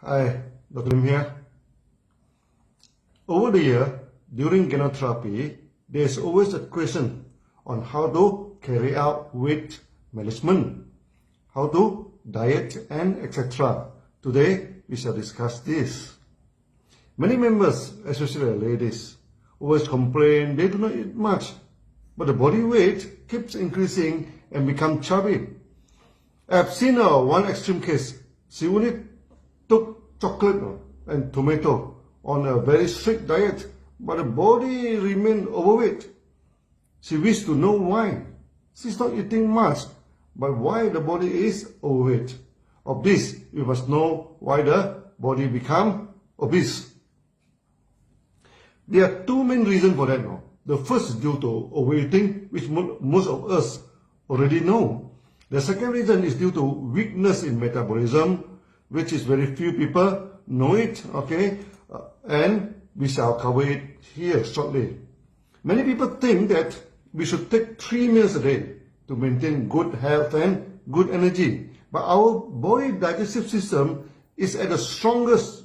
Hi, Dr. Lim here. Over the year, during gynotherapy, there's always a question on how to carry out weight management, how to diet and etc. Today, we shall discuss this. Many members, especially ladies, always complain they do not eat much, but the body weight keeps increasing and become chubby. I've seen one extreme case. She only took chocolate and tomato on a very strict diet, but the body remained overweight. She wished to know why. She's not eating much, but why the body is overweight. Of this, we must know why the body become obese. There are two main reasons for that now. The first is due to overeating, which most of us already know. The second reason is due to weakness in metabolism, which is very few people know it, okay? And we shall cover it here shortly. Many people think that we should take 3 meals a day to maintain good health and good energy. But our body digestive system is at the strongest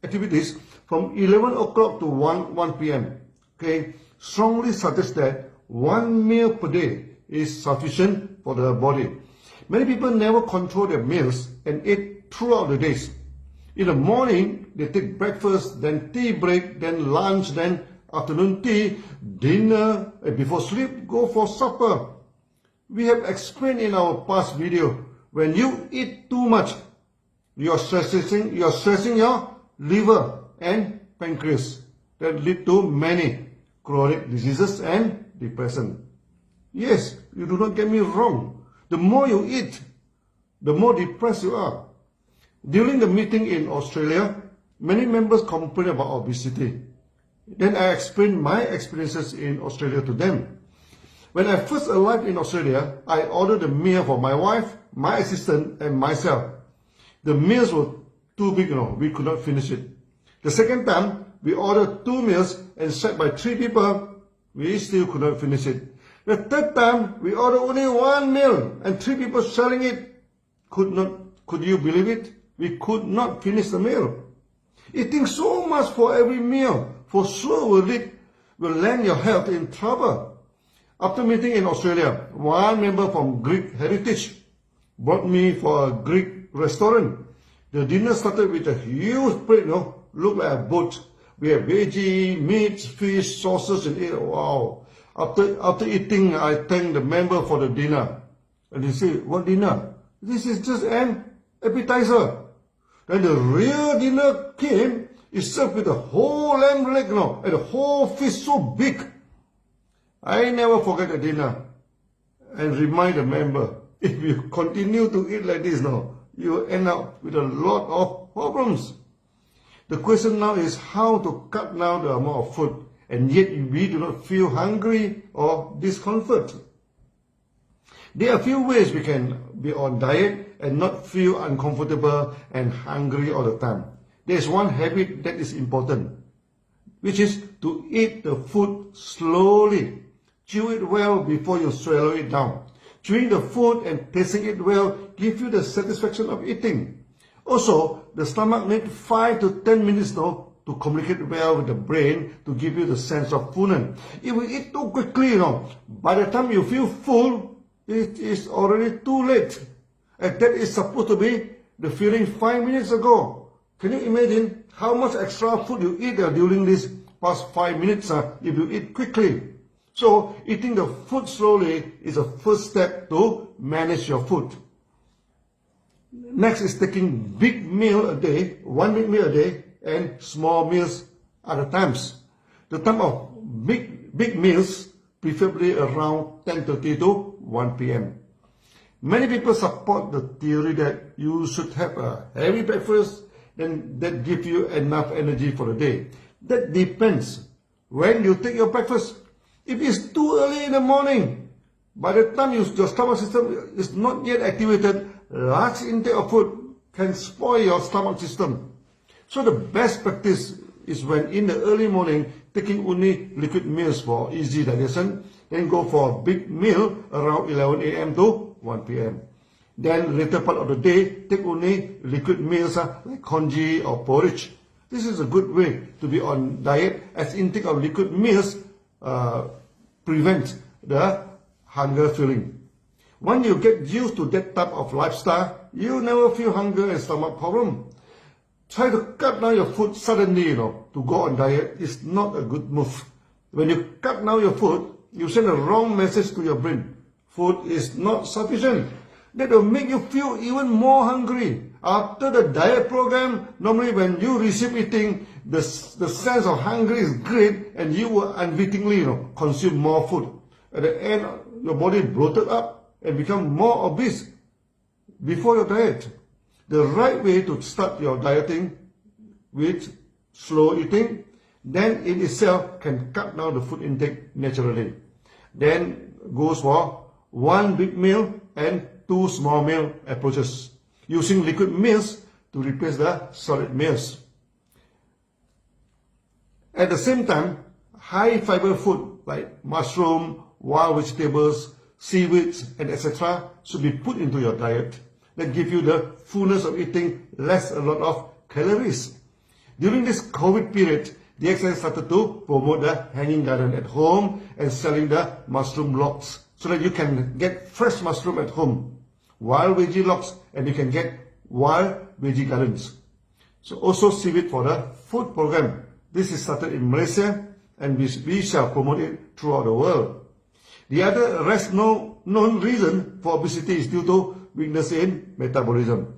activities from 11 o'clock to 1 p.m. Okay, strongly suggests that 1 meal per day is sufficient for the body. Many people never control their meals and eat throughout the days. In the morning, they take breakfast, then tea break, then lunch, then afternoon tea, dinner, and before sleep, go for supper. We have explained in our past video, when you eat too much, you are stressing your liver and pancreas. That lead to many chronic diseases and depression. Yes, you do not get me wrong. The more you eat, the more depressed you are. During the meeting in Australia, many members complain about obesity. Then I explained my experiences in Australia to them. When I first arrived in Australia, I ordered a meal for my wife, my assistant, and myself. The meals were too big, we could not finish it. The second time, we ordered 2 meals and shared by 3 people. We still could not finish it. The third time, we ordered only 1 meal and 3 people sharing it. Could you believe it? We could not finish the meal. Eating so much for every meal for sure will land your health in trouble. After meeting in Australia, one member from Greek heritage brought me for a Greek restaurant. The dinner started with a huge plate, looked like a boat. We have veggie, meat, fish, sauces, and it. Wow. After eating, I thanked the member for the dinner. And they said, what dinner? This is just an appetizer. Then the real dinner came. It's served with a whole lamb leg, and a whole fish so big. I never forget the dinner. And remind the member, if you continue to eat like this you will end up with a lot of problems. The question now is how to cut down the amount of food, and yet we do not feel hungry or discomfort. There are a few ways we can be on diet and not feel uncomfortable and hungry all the time. There is one habit that is important, which is to eat the food slowly. Chew it well before you swallow it down. Chewing the food and tasting it well gives you the satisfaction of eating. Also, the stomach needs 5 to 10 minutes to communicate well with the brain to give you the sense of fullness. If we eat too quickly, by the time you feel full, it is already too late. And that is supposed to be the feeling 5 minutes ago. Can you imagine how much extra food you eat during these past 5 minutes if you eat quickly? So, eating the food slowly is a first step to manage your food. Next is taking big meal a day, 1 big meal a day, and small meals other times. The time of big meals, preferably around 10:30 to 1 p.m. Many people support the theory that you should have a heavy breakfast, then that gives you enough energy for the day. That depends when you take your breakfast. If it's too early in the morning, by the time your stomach system is not yet activated, large intake of food can spoil your stomach system. So the best practice is when in the early morning, taking only liquid meals for easy digestion, then go for a big meal around 11 a.m. to 1 p.m. Then later part of the day, take only liquid meals like congee or porridge. This is a good way to be on diet, as intake of liquid meals prevents the hunger feeling. When you get used to that type of lifestyle, you never feel hunger and stomach problem. Try to cut down your food suddenly, to go on diet is not a good move. When you cut down your food, you send a wrong message to your brain. Food is not sufficient. That will make you feel even more hungry. After the diet program, normally when you receive eating, the sense of hunger is great and you will unwittingly consume more food. At the end, your body bloated up and become more obese before your diet. The right way to start your dieting with slow eating, then in itself can cut down the food intake naturally. Then goes for one big meal and two small meal approaches, using liquid meals to replace the solid meals. At the same time, high fiber food like mushroom, wild vegetables, seaweeds, and etc. should be put into your diet. That give you the fullness of eating less a lot of calories. During this COVID period, the DXN started to promote the hanging garden at home and selling the mushroom logs so that you can get fresh mushroom at home, wild veggie logs, and you can get wild veggie gardens. So also seaweed for the food program. This is started in Malaysia and we shall promote it throughout the world. The other rest known reason for obesity is due to weakness in metabolism.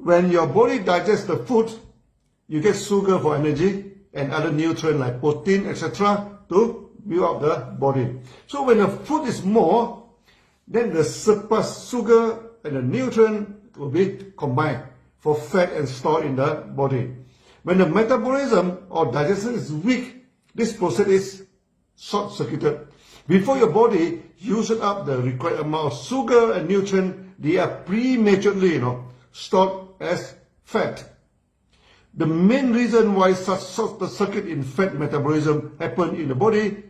When your body digests the food, you get sugar for energy and other nutrients like protein, etc. to build up the body. So when the food is more, then the surplus sugar and the nutrient will be combined for fat and stored in the body. When the metabolism or digestion is weak, this process is short-circuited. Before your body uses up the required amount of sugar and nutrient, they are prematurely stored as fat. The main reason why such short-circuit in fat metabolism happens in the body,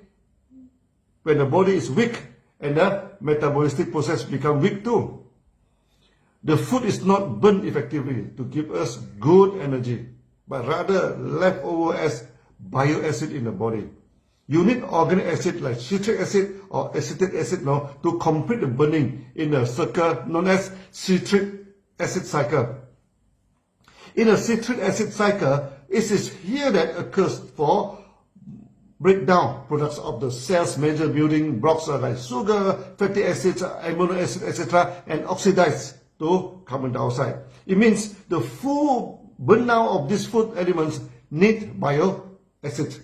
when the body is weak and the metabolistic process becomes weak too. The food is not burned effectively to give us good energy, but rather left over as bioacid in the body. You need organic acid like citric acid or acetic acid to complete the burning in a circle known as citric acid cycle. In a citric acid cycle, it is here that occurs for breakdown products of the cell's major building blocks like sugar, fatty acids, amino acid, etc. and oxidize to carbon dioxide. It means the full burn-down of these food elements need bioacid.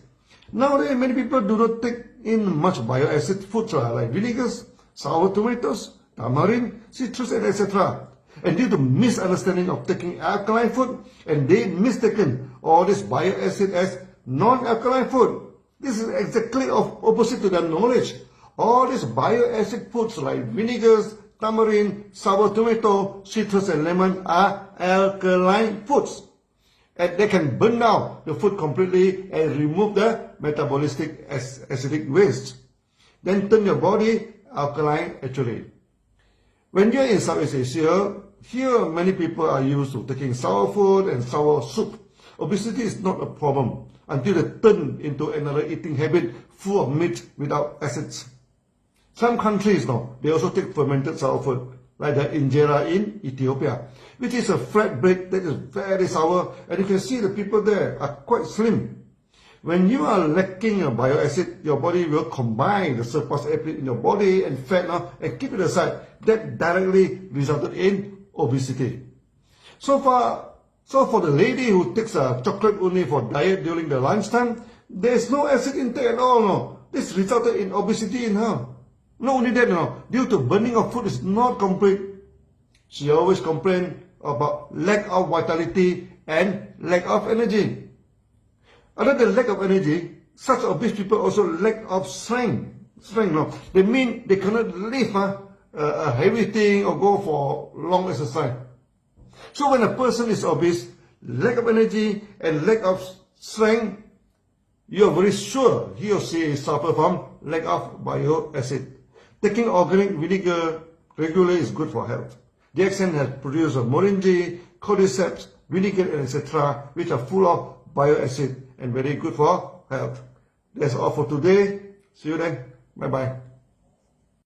Nowadays, many people do not take in much bioacid foods like vinegars, sour tomatoes, tamarind, citrus, and etc. And due to misunderstanding of taking alkaline food, and they mistaken all this bioacid as non-alkaline food. This is exactly opposite to their knowledge. All these bioacid foods like vinegars, tamarind, sour tomato, citrus, and lemon are alkaline foods. And they can burn down the food completely and remove the metabolistic acidic waste. Then turn your body alkaline actually. When you're in Southeast Asia, here many people are used to taking sour food and sour soup. Obesity is not a problem until they turn into another eating habit full of meat without acids. Some countries they also take fermented sour food, like the injera in Ethiopia, which is a flat bread that is very sour, and you can see the people there are quite slim. When you are lacking a bioacid, your body will combine the surplus acid in your body and fat and keep it aside. That directly resulted in obesity. So for the lady who takes chocolate only for diet during the lunchtime, there is no acid intake at all. This resulted in obesity in her. Not only that, due to burning of food is not complete, she always complained about lack of vitality and lack of energy. Other than lack of energy, such obese people also lack of strength. They mean they cannot lift a heavy thing or go for long exercise. So when a person is obese, lack of energy and lack of strength, you are very sure he or she suffer from lack of bioacid. Taking organic vinegar regularly is good for health. DXN has produced moringa, cordyceps, vinegar, etc., which are full of bioacid and very good for health. That's all for today. See you then. Bye-bye.